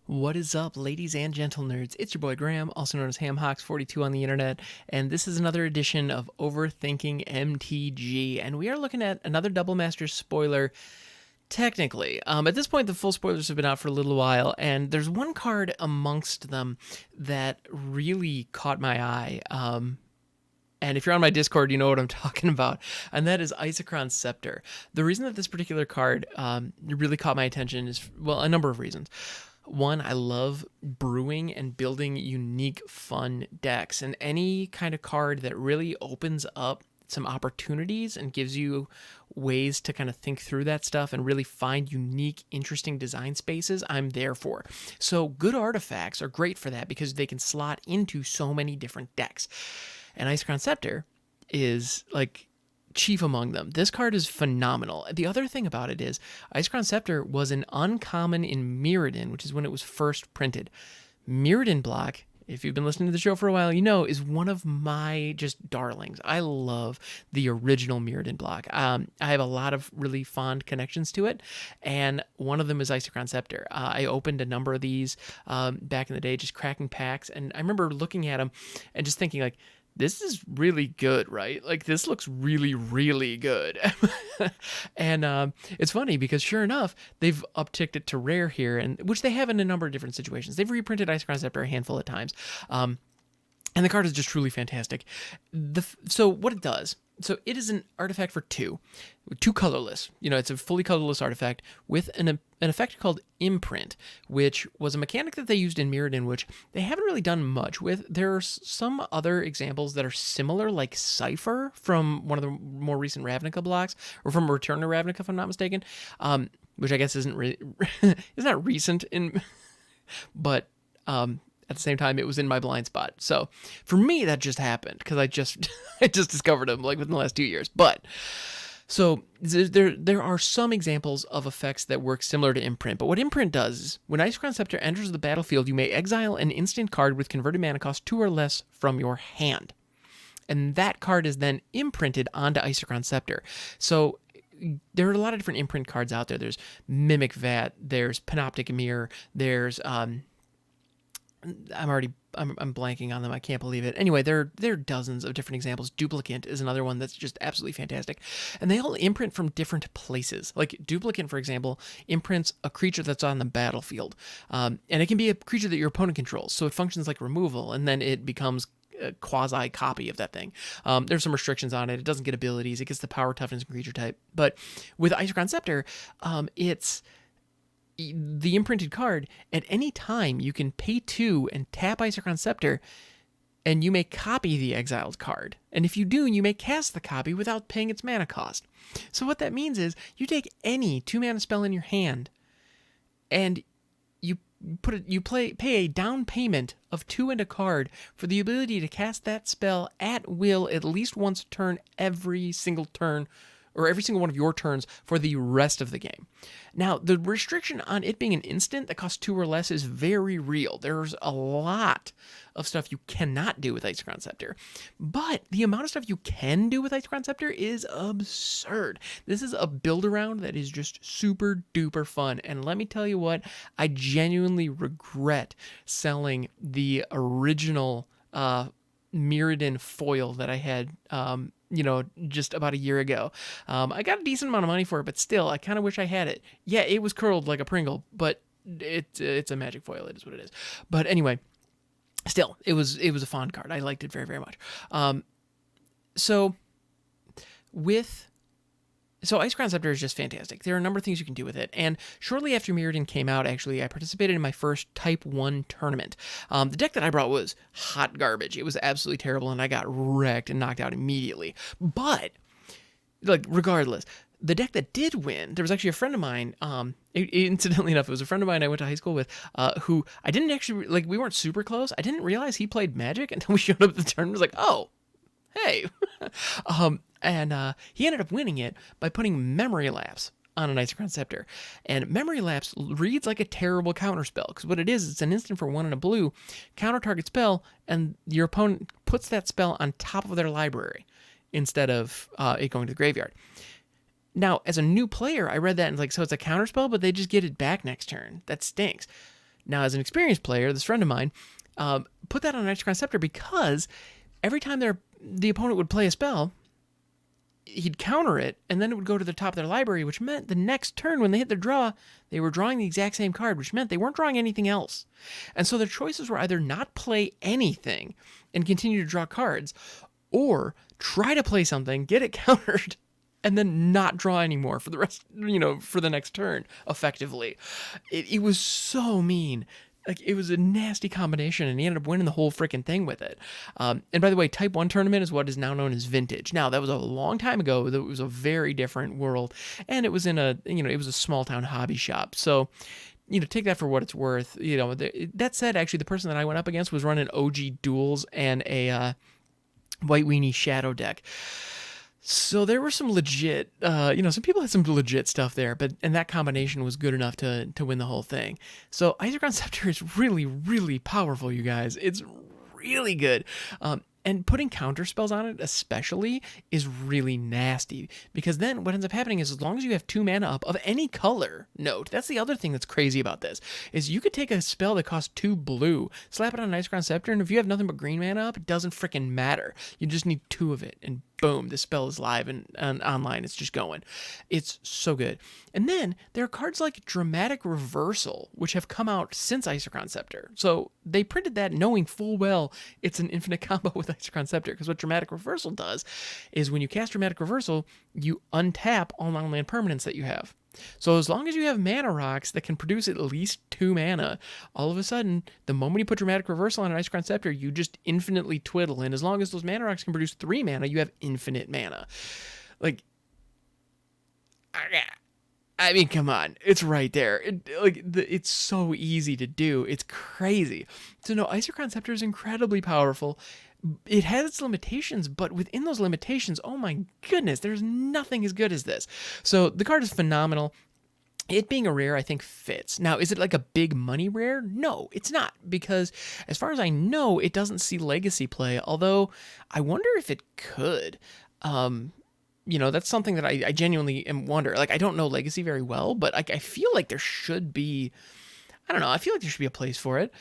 What is up, ladies and gentle nerds? It's your boy Graham, also known as HamHawks42 on the internet, and this is another edition of Overthinking MTG, and we are looking at another Double Master spoiler. Technically, at this point, the full spoilers have been out for a little while, and there's one card amongst them that really caught my eye. And if you're on my Discord, you know what I'm talking about. And that is Isocron Scepter. The reason that this particular card really caught my attention is, well, a number of reasons. One, I love brewing and building unique, fun decks. And any kind of card that really opens up some opportunities and gives you ways to kind of think through that stuff and really find unique, interesting design spaces, I'm there for. So good artifacts are great for that because they can slot into so many different decks. And Isocron Scepter is like chief among them. This card is phenomenal. The other thing about it is Isocron Scepter was an uncommon in Mirrodin, which is when it was first printed. Mirrodin block, if you've been listening to the show for a while, you know, is one of my just darlings. I love the original Mirrodin block. I have a lot of really fond connections to it, and one of them is Isocron Scepter. I opened a number of these back in the day, just cracking packs, and I remember looking at them and just thinking, like, this is really good, right? Like, this looks really, really good. And it's funny because sure enough, they've upticked it to rare here, and which they have in a number of different situations. They've reprinted Isocron Scepter a handful of times. And the card is just truly fantastic. So what it does, so it is an artifact for two colorless. You know, it's a fully colorless artifact with an effect called Imprint, which was a mechanic that they used in Mirrodin, which they haven't really done much with. There's some other examples that are similar, like Cipher from one of the more recent Ravnica blocks, or from Return to Ravnica, if I'm not mistaken, which I guess isn't is not recent but at the same time, it was in my blind spot. So for me, that just happened because I just discovered them like within the last 2 years. But so there are some examples of effects that work similar to Imprint. But what Imprint does is when Isocron Scepter enters the battlefield, you may exile an instant card with converted mana cost 2 or less from your hand. And that card is then imprinted onto Isocron Scepter. So there are a lot of different imprint cards out there. There's Mimic Vat, there's Panoptic Mirror, there's I'm blanking on them. I can't believe it. Anyway, there are dozens of different examples. Duplicant is another one that's just absolutely fantastic. And they all imprint from different places. Like Duplicant, for example, imprints a creature that's on the battlefield. And it can be a creature that your opponent controls. So it functions like removal, and then it becomes a quasi copy of that thing. There's some restrictions on it. It doesn't get abilities. It gets the power, toughness, and creature type. But with Isocron Scepter, it's the imprinted card. At any time, you can pay 2 and tap Isocron Scepter, and you may copy the exiled card. And if you do, you may cast the copy without paying its mana cost. So what that means is you take any 2-mana spell in your hand, and you pay a down payment of 2 and a card for the ability to cast that spell at will at least once a turn every single turn, or every single one of your turns for the rest of the game. Now, the restriction on it being an instant that costs 2 or less is very real. There's a lot of stuff you cannot do with Isocron Scepter, but the amount of stuff you can do with Isocron Scepter is absurd. This is a build-around that is just super duper fun, and let me tell you what, I genuinely regret selling the original Mirrodin foil that I had just about a year ago. I got a decent amount of money for it, but still, I kind of wish I had it. Yeah, it was curled like a Pringle, but it's a magic foil. It is what it is. But anyway, still, it was a fun card. I liked it very, very much. So Isocron Scepter is just fantastic. There are a number of things you can do with it. And shortly after Mirrodin came out, actually, I participated in my first Type 1 tournament. The deck that I brought was hot garbage. It was absolutely terrible, and I got wrecked and knocked out immediately. But, like, regardless, the deck that did win, there was actually a friend of mine, incidentally enough, it was a friend of mine I went to high school with, who I didn't actually, like, we weren't super close. I didn't realize he played Magic until we showed up at the tournament. I was like, oh, hey. And he ended up winning it by putting Memory Lapse on an Isocron Scepter. And Memory Lapse reads like a terrible counterspell, because what it is, it's an instant for 1 and a blue, counter target spell, and your opponent puts that spell on top of their library instead of it going to the graveyard. Now, as a new player, I read that and so it's a counterspell, but they just get it back next turn. That stinks. Now, as an experienced player, this friend of mine put that on an Isocron Scepter because every time the opponent would play a spell, he'd counter it, and then it would go to the top of their library, which meant the next turn when they hit their draw, they were drawing the exact same card, which meant they weren't drawing anything else. And so their choices were either not play anything and continue to draw cards, or try to play something, get it countered, and then not draw anymore for the rest, for the next turn, effectively. It was so mean. Like, it was a nasty combination, and he ended up winning the whole freaking thing with it. And by the way, Type 1 tournament is what is now known as Vintage. Now, that was a long time ago. It was a very different world, and it was in it was a small-town hobby shop. So, take that for what it's worth. That said, actually, the person that I went up against was running OG Duels and a White Weenie Shadow deck. So there were some legit, some people had some legit stuff there, and that combination was good enough to win the whole thing. So Isocron Scepter is really, really powerful, you guys. It's really good. And putting counter spells on it especially is really nasty, because then what ends up happening is, as long as you have 2 mana up of any color, note, that's the other thing that's crazy about this, is you could take a spell that costs 2 blue, slap it on an Isocron Scepter, and if you have nothing but green mana up, it doesn't freaking matter. You just need 2 of it, and boom, the spell is live and online. It's just going. It's so good. And then there are cards like Dramatic Reversal, which have come out since Isocron Scepter. So they printed that knowing full well it's an infinite combo with Isocron Scepter, because what Dramatic Reversal does is, when you cast Dramatic Reversal, you untap all non-land permanents that you have. So as long as you have mana rocks that can produce at least 2 mana, all of a sudden, the moment you put Dramatic Reversal on an Isocron Scepter, you just infinitely twiddle. And as long as those mana rocks can produce 3 mana, you have infinite mana. Like, I mean, come on. It's right there. It's so easy to do. It's crazy. So no, Isocron Scepter is incredibly powerful. It has its limitations, but within those limitations, oh my goodness, there's nothing as good as this. So the card is phenomenal. It being a rare, I think, fits. Now, is it like a big money rare? No, it's not, because as far as I know, it doesn't see legacy play, although I wonder if it could. That's something that I genuinely wonder. Like, I don't know legacy very well, but I feel like there should be... I don't know. I feel like there should be a place for it.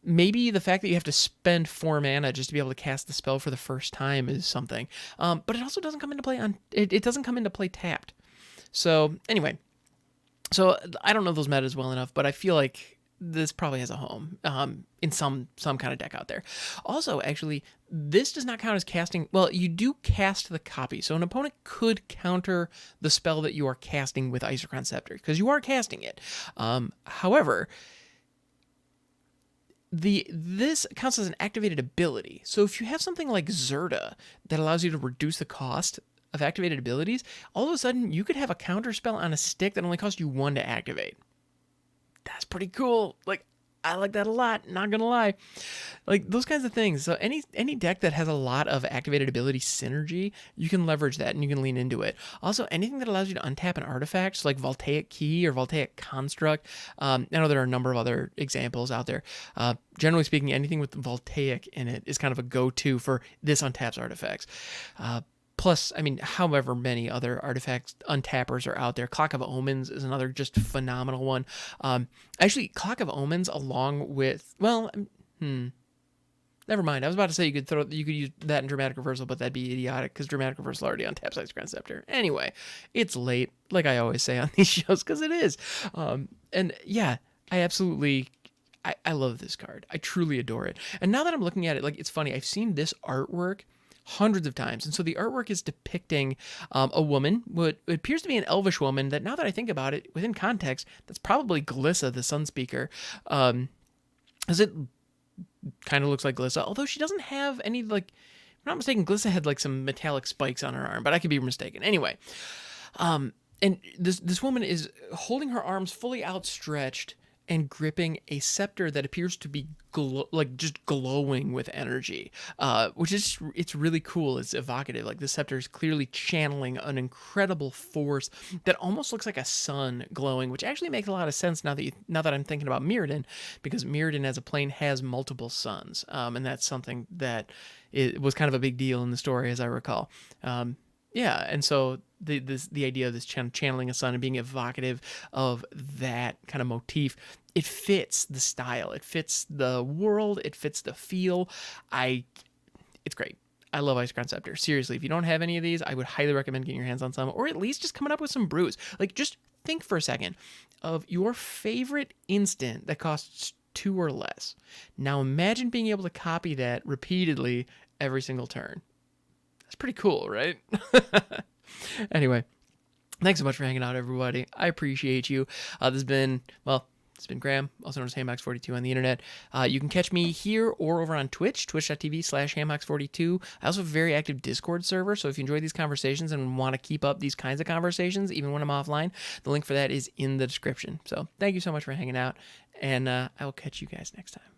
Maybe the fact that you have to spend 4 mana just to be able to cast the spell for the first time is something. But it also doesn't come into play it doesn't come into play tapped. So anyway, I don't know those metas well enough, but I feel like this probably has a home in some kind of deck out there. Also, actually, this does not count as casting. Well, you do cast the copy, so an opponent could counter the spell that you are casting with Isocron Scepter, because you are casting it. However, this counts as an activated ability. So if you have something like Zerta that allows you to reduce the cost of activated abilities, all of a sudden you could have a counter spell on a stick that only costs you 1 to activate. That's pretty cool. Like, I like that a lot, not gonna lie. Like, those kinds of things. So any deck that has a lot of activated ability synergy, you can leverage that and you can lean into it. Also, anything that allows you to untap an artifact, so like Voltaic Key or Voltaic Construct. I know there are a number of other examples out there. Generally speaking, anything with Voltaic in it is kind of a go-to for this untaps artifacts. Plus, I mean, however many other artifacts untappers are out there. Clock of Omens is another just phenomenal one. Actually, Clock of Omens along with, never mind. I was about to say you could use that in Dramatic Reversal, but that'd be idiotic because Dramatic Reversal already untaps Isocron Scepter. Anyway, it's late, like I always say on these shows, because it is. And yeah, I love this card. I truly adore it. And now that I'm looking at it, like, it's funny. I've seen this artwork hundreds of times. And so the artwork is depicting a woman, what appears to be an elvish woman, that now that I think about it, within context, that's probably Glissa the Sunspeaker. As it kind of looks like Glissa, although she doesn't have any, like, if I'm not mistaken, Glissa had like some metallic spikes on her arm, but I could be mistaken. Anyway, and this woman is holding her arms fully outstretched and gripping a scepter that appears to be just glowing with energy, which is, it's really cool. It's evocative. Like, the scepter is clearly channeling an incredible force that almost looks like a sun glowing, which actually makes a lot of sense now that I'm thinking about Mirrodin, because Mirrodin as a plane has multiple suns, and that's something that was kind of a big deal in the story, as I recall. Yeah, and so the idea of this channeling a sun and being evocative of that kind of motif, it fits the style, it fits the world, it fits the feel. It's great. I love Isocron Scepter. Seriously, if you don't have any of these, I would highly recommend getting your hands on some, or at least just coming up with some brews. Like, just think for a second of your favorite instant that costs 2 or less. Now imagine being able to copy that repeatedly every single turn. That's pretty cool, right? Anyway, thanks so much for hanging out, everybody. I appreciate you. This has been, well, it's been Graham, also known as Hamhocks42 on the internet. You can catch me here or over on Twitch, twitch.tv/Hamhocks42. I also have a very active Discord server, so if you enjoy these conversations and want to keep up these kinds of conversations, even when I'm offline, the link for that is in the description. So thank you so much for hanging out, and I will catch you guys next time.